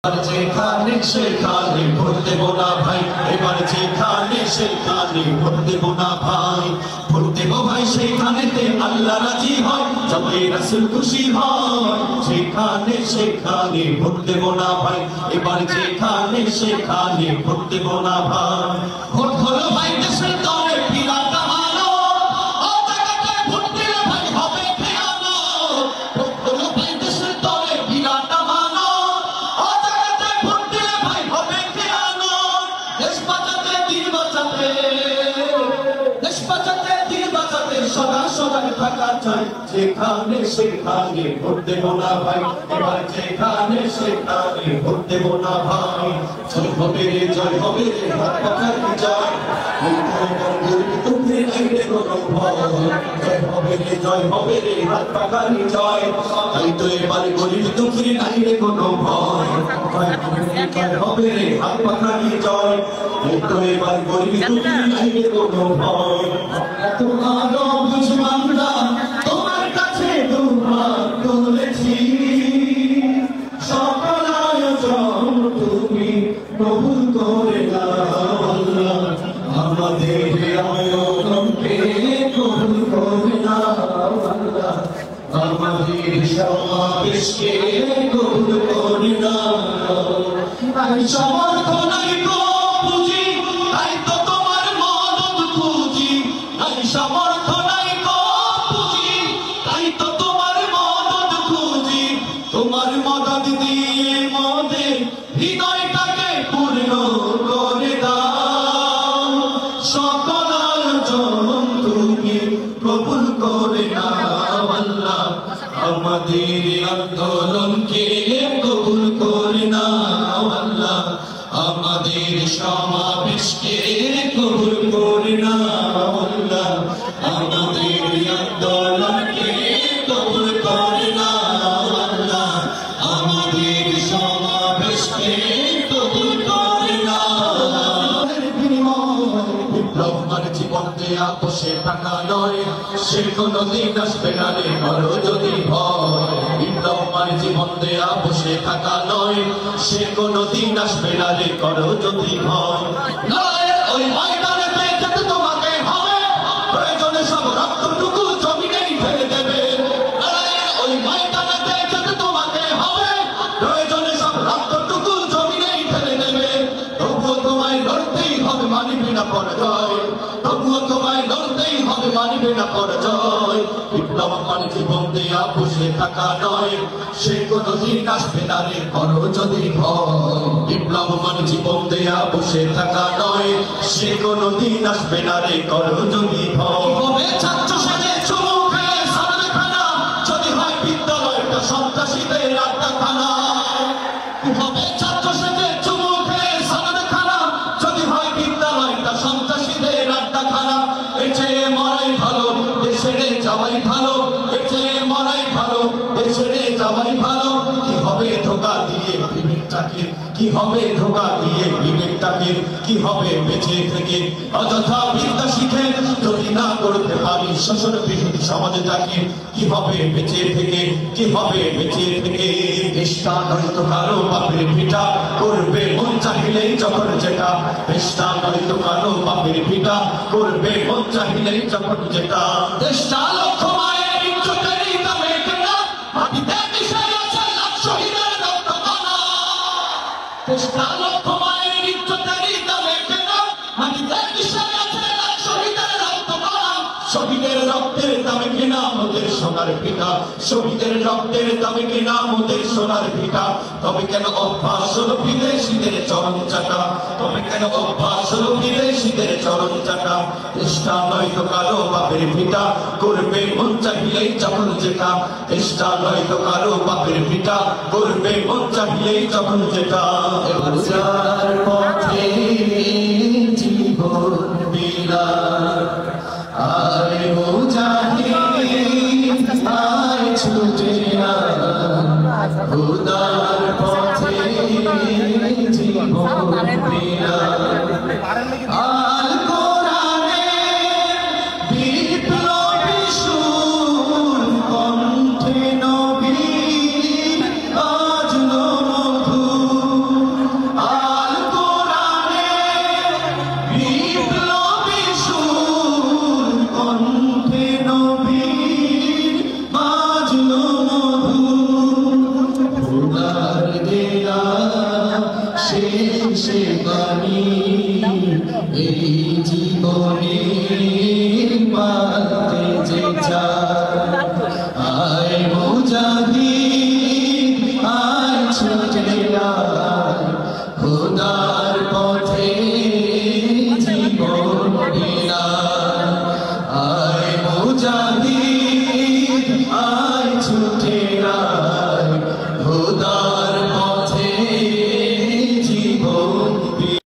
যেখানে সেখানে ভোট দেব না ভাই, এবার যেখানে সেখানে ভোট দেব না ভাই, ভোট দেব ভাই সেখানেতে আল্লাহ রাজি হয়, যবে রাসূল খুশি হয়। যেখানে সেখানে ভোট দেব না ভাই, এবার যেখানে সেখানে ভোট দেব না ভাই। ভোট হলো ভাই দেশের তরে বিরাট আমানত, ও জায়গাটায় ভোট দিলে ভাই হবে খেয়ানত। ভোট হলো ভাই দেশের তরে বিরাট আমানত, ও জায়গাটায় ভোট দিলে ভাই হবে খেয়ানত। দেশ বাঁচাতে দিন বাঁচাতে, দেশ বাঁচাতে দিন বাঁচাতে সদা সদা থাকা চাই। যেখানে সেখানে ভোট দেব না ভাই, এবার যেখানে সেখানে ভোট দেব না ভাই। জয় হবে রে জয় হবে রে হাত পাখার জয়, জয় হবে রে জয় হবে রে হাত পাখার জয়। তাই তো এবার গরিব দুঃখী নাই রে কোনো ভয়, জয় হবে রে হাত পাখার জয়। তাই তো এবার গরিব দুঃখী নাই রে কোনো ভয়। তোমার বুঝবানরা তোমার কাছে দুহাত তুলেছি, সকল আয়োজন তুমি কবুল করে দাও আল্লাহ, আমাদের আয়োজনকে কবুল করে দাও আল্লাহ, আমাদের সমাবেশকে কবুল করে দাও। আমি সমর্থন নাই গো পুঁজি, তাই তো তোমার মদত খুঁজি। আমি সমর্থন নাই গো পুঁজি, তাই তো তোমার মদত খুঁজি। তোমার মদত দিয়ে মদের হৃদয়টাকে পূর্ণ করে দাও, সকল আয়োজন তুমি কবুল করে নাও আল্লাহ, আমাদের আন্দোলনকে কবুল করে নাও আল্লাহ, আমাদের সমাবেশকে কবুল করে নাও আল্লাহ, আমাদের আন্দোলনকে কবুল করে নাও আল্লাহ, আমাদের সমাবেশকে কবুল করে নাও। বিপ্লব মানে জীবন দেয়া বসে থাকা নয়, সে কোনদিন আসবে না রে করো যদি ভয়। বিপ্লব মানে জীবন দেয়া বসে থাকা নয়, সে কোনদিন আসবে না রে করো যদি ভয়। লড়াইয়ের ওই ময়দানে যেতে তোমাকে হবে, প্রয়োজনে সব রক্তটুকু জমিনেই ফেলে দেবে। লড়াইয়ের ওই ময়দানে যেতে তোমাকে হবে, প্রয়োজনে সব রক্তটুকু জমিনেই ফেলে দেবে। তবুও তোমায় লড়তেই হবে, মানিবে না পরাজয়, তবুও তোমায় লড়তেই হবে, মানিবে না পরাজয়। বিপ্লব মানে জীবন দেয়া বসে থাকা নয়, সে কোনদিন আসবে না রে করো যদি ভয়। বিপ্লব মানে জীবন দেয়া বসে থাকা নয়, সে কোনদিন আসবে না রে করো যদি ভয়। ছাত্র সেজে চুমু খেয়ে সামনে খানা, যদি হয় বিদ্যালয়টা সন্ত্রাসীদের আড্ডাখানা। হবে ছাত্র সেজে চুমু খেয়ে সামনে খানা, যদি হয় বিদ্যালয়টা সন্ত্রাসীদের আড্ডাখানা। এর চেয়ে মরাই ভালো, দেশে যাওয়াই ভালো, এর চেয়ে মরাই ভালো, দেশে যাওয়াই ভালো। কি হবে ধোকা দিয়ে বিবেকটাকে, কি হবে ধোকা দিয়ে বিবেকটাকে, কি হবে বেঁচে থেকে অযথা বিদ্যা শিখে যদি না করতে পারি শোষণ বিরোধী সমাজটাকে। কি হবে বেঁচে থেকে, কি হবে বেঁচে থেকে। নিষ্ঠা নয়তো কারো বাপের পিতা করবে মন চাহিলেই যখন যেটা, নিষ্ঠা নয়তো কারো বাপের পিতা করবে মন চাহিলেই যখন যেটা। দেশটা লক্ষ মায়ের ইজ্জতেরই দামে কেনা, মাটিতে মিশে আছে লাখ শহীদের রক্তকণা। দেশটা লক্ষ মায়ের ইজ্জতেরই দামে কেনা, মাটিতে মিশে আছে লাখ শহীদের রক্তকণা। শহীদের রক্তের দামে কেনা মোদের সোনার পিতা, শহীদের রক্তের দামে কেনা মোদের সোনার পিতা। তবে কেন অভ্যাস হলো বিদেশিদের চরণ চাটা, তবে কেন অভ্যাস হলো বিদেশিদের চরণ চাটা। চেষ্টা নয়তো কারো বাপের পিতা করবে মন চাহিলেই যখন যেটা, চেষ্টা নয়তো কারো বাপের পিতা করবে মন চাহিলেই যখন যেটা। যার পথে জীবন বিলাস, আরে মুজাহিদ আয় ছুটে আয়, খোদার পথে জীবন বিলাস। আল কোরআনে বিপ্লবী সুর কণ্ঠে নবী বাজলো মধুর। না